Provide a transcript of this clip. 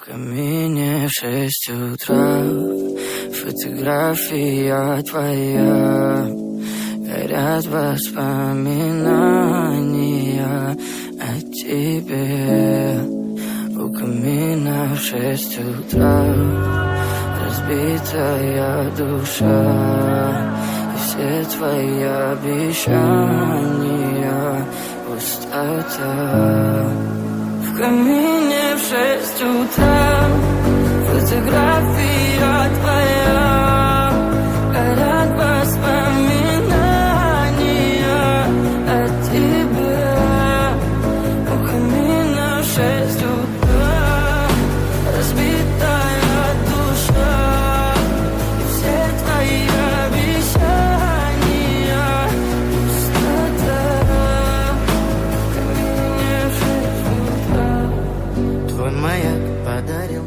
В камине 6 утра, фотография твоя, горят воспоминания о тебе. У камина в 6 утра, разбитая душа, и все твои обещания пустота. В камине в 6 утра, фотография твоя, горят воспоминания о тебе. У камина в 6 утра, разбитая душа, и все твои обещания пустота. В камине в 6 утра. Твой маяк подарил